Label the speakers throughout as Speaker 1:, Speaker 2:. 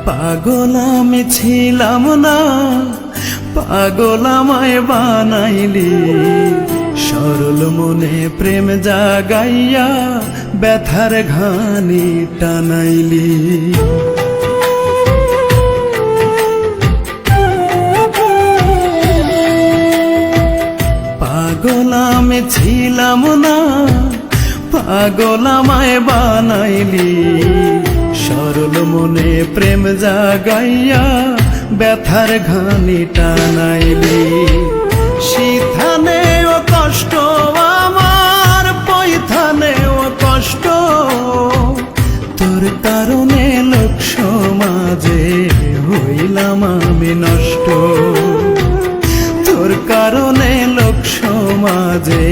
Speaker 1: পাগল আমি ছিলাম না, পাগল আমায় বানাইলি। সরল মনে প্রেম জাগাইয়া ব্যথার ঘানি টানাইলি। পাগল আমি ছিলাম না, পাগল আমায় বানাইলি। সরল মনে প্রেম জাগাইয়া ব্যথার ঘানি টানাইলি। শীথানেও কষ্ট আমার, পৈথানেও কষ্ট, তোর কারণে লোক সমাজে হইলাম আমি নষ্ট। তোর কারণে লোক সমাজে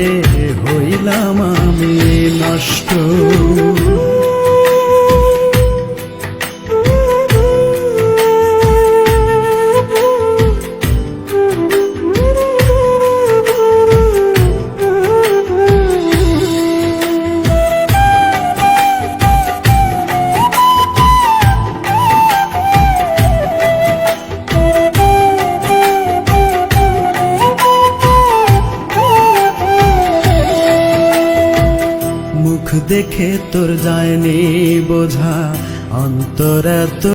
Speaker 1: হইলাম আমি নষ্ট। মুখ দেখে তোর যায়নি বোঝা, অন্তর এত